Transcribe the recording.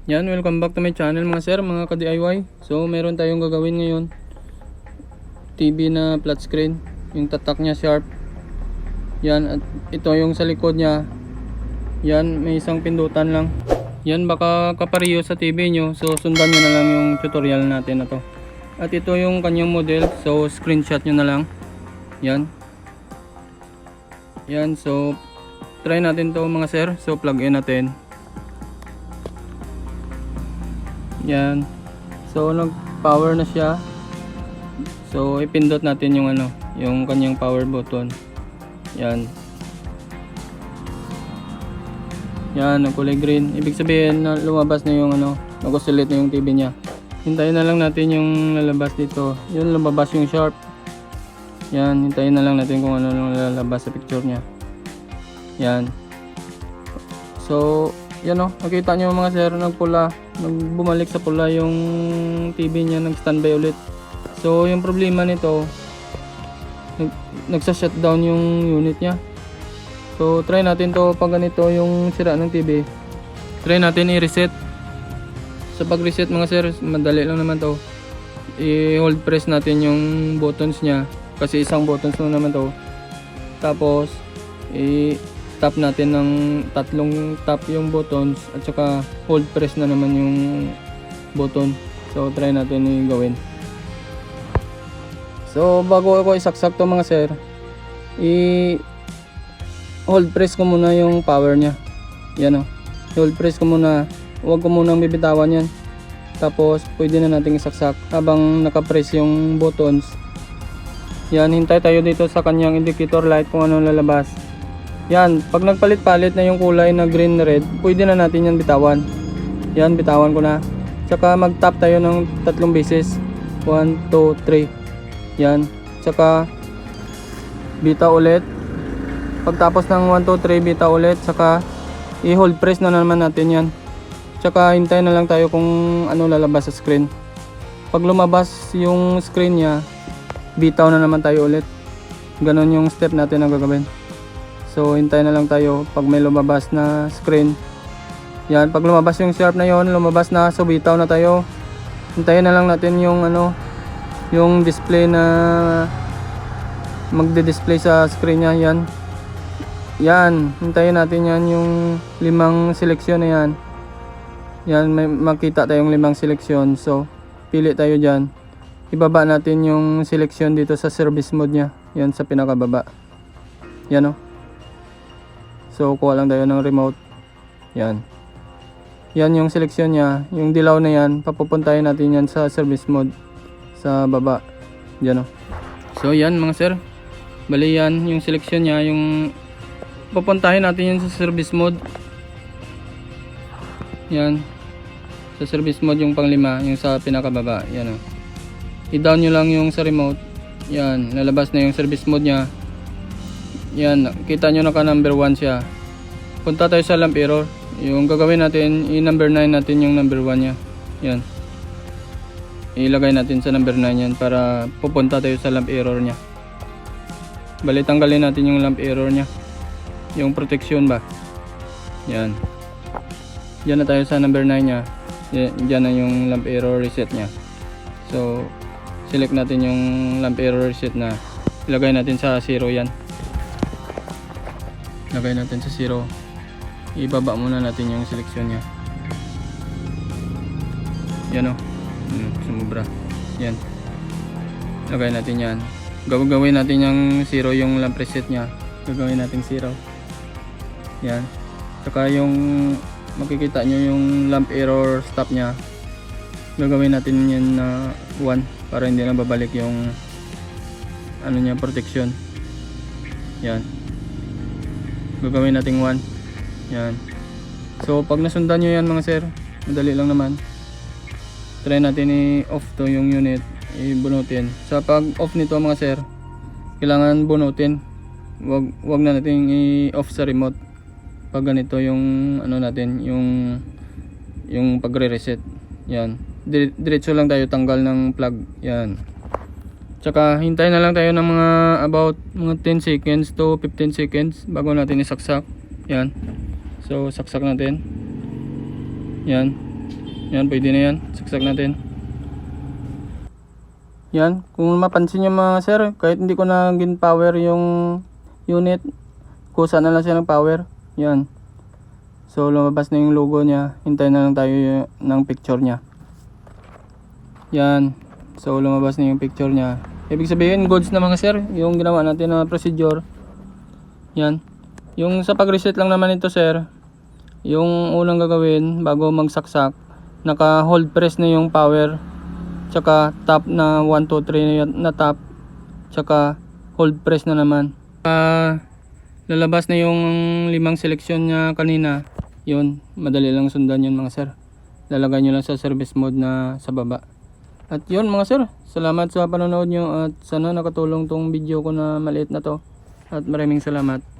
Yan, welcome back to my channel mga sir, mga ka-DIY. So meron tayong gagawin ngayon. TV na flat screen, yung tatak niya sharp. Yan, at ito yung sa likod niya. Yan, may isang pindutan lang. Yan, baka kapareho sa TV nyo. So sundan nyo na lang yung tutorial natin na to. At ito yung kanyang model. So screenshot nyo na lang. Yan. Yan, so try natin to mga sir. So plug in natin. Yan. So nag power na siya. So ipindot natin yung yung kanyang power button. Yan. Yan, kulay green. Ibig sabihin na lumabas na yung nag-oscillate na yung TV niya. Hintayin na lang natin yung lalabas dito. Yun, lumabas yung sharp. Yan, hintayin na lang natin kung ano lalabas sa picture niya. Yan. So, yan nakita nyo mga sir, nagpula. Bumalik sa pula yung TV niya, nag-standby ulit. So yung problema nito, nagsa-shutdown yung unit niya. So try natin to pag ganito yung sira ng TV. Try natin i-reset. Sa pag-reset mga sir, madali lang naman to. I-hold press natin yung buttons niya kasi isang buttons lang naman to. Tapos tap natin ng tatlong tap yung buttons at saka hold press na naman yung button. So try natin yung gawin. So bago ako isaksak to mga sir, hold press ko muna yung power nya. Yan hold press ko muna, huwag ko munang bibitawan yan. Tapos pwede na nating isaksak habang nakapress yung buttons. Yan, hintay tayo dito sa kanyang indicator light kung ano lalabas. Yan, pag nagpalit-palit na yung kulay na green na red, pwede na natin yan bitawan. Yan, bitawan ko na. Tsaka mag-tap tayo ng 3 beses. 1, 2, 3. Yan. Tsaka bitaw ulit. Pagtapos ng 1, 2, 3, bitaw ulit. Tsaka i-hold press na naman natin yan. Tsaka hintayin na lang tayo kung ano lalabas sa screen. Pag lumabas yung screen nya, bitaw na naman tayo ulit. Ganon yung step natin na gagawin. So hintayin na lang tayo pag may lumabas na screen. Yan, pag lumabas yung sharp na yon, lumabas na, so bitaw na tayo. Hintayin na lang natin yung yung display na magde-display sa screen niya. Yan. Yan, hintayin natin yan yung 5 seleksyon na yan. Yan, may makita tayong 5 seleksyon. So pili tayo diyan. Ibaba natin yung seleksyon dito sa service mode niya. Yan sa pinakababa. Yan So kuha lang tayo ng remote. Yan. Yan yung seleksyon niya. Yung dilaw na yan, papupuntahin natin yan sa service mode. Sa baba. Yan So yan mga sir. Bali yan yung seleksyon niya. Yung papuntahin natin yan sa service mode. Yan. Sa service mode yung pang-5. Yung sa pinakababa. Yan I-down nyo lang yung sa remote. Yan. Lalabas na yung service mode niya. Yan, kita nyo naka number 1 siya. Punta tayo sa lamp error. Yung gagawin natin, i-number 9 natin yung number 1 nya. Yan. Ilagay natin sa number 9 yan para pupunta tayo sa lamp error nya. Bali, tanggalin natin yung lamp error nya. Yung protection ba. Yan. Diyan na tayo sa number 9 nya. Diyan na yung lamp error reset nya. So, select natin yung lamp error reset na. Ilagay natin sa 0 yan. Lagay natin sa 0. Ibaba muna natin yung seleksyon nya. Yan sumubra. Yan. Lagay natin yan. Gagawin natin yung 0 yung lamp reset nya. Gagawin natin 0. Yan. Saka yung makikita nyo yung lamp error stop nya. Gagawin natin yan na 1 para hindi na babalik yung nya protection. Yan. Gagawin nating 1. Yan. So pag nasundan nyo yan mga sir, madali lang naman. Try natin i-off to yung unit, i-bunutin. Sa pag off nito mga sir, kailangan bunutin. Wag na natin i-off sa remote. Pag ganito yung natin, yung pagre-reset. Yan. Diretso lang tayo tanggal ng plug. Yan. Tsaka hintayin na lang tayo ng about mga 10 seconds to 15 seconds bago natin isaksak. Yan. So saksak natin. Yan. Yan, pwede na yan. Saksak natin. Yan, kung mapansin nyo mga sir, kahit hindi ko na gin-power yung unit, kusa na lang siya ng power. Yan. So lumabas na yung logo niya. Hintayin na lang tayo ng picture niya. Yan. So lumabas na yung picture niya. Ibig sabihin, goods na mga sir, yung ginawa natin na procedure. Yan. Yung sa pag-reset lang naman ito sir, yung unang gagawin bago magsaksak, naka-hold press na yung power. Tsaka tap na 1, 2, 3 na tap. Tsaka hold press na naman. Lalabas na yung 5 seleksyon niya kanina. Yun, madali lang sundan yun mga sir. Lalagay nyo lang sa service mode na sa baba. At yun mga sir, salamat sa panonood nyo at sana nakatulong tong video ko na maliit na to. At maraming salamat.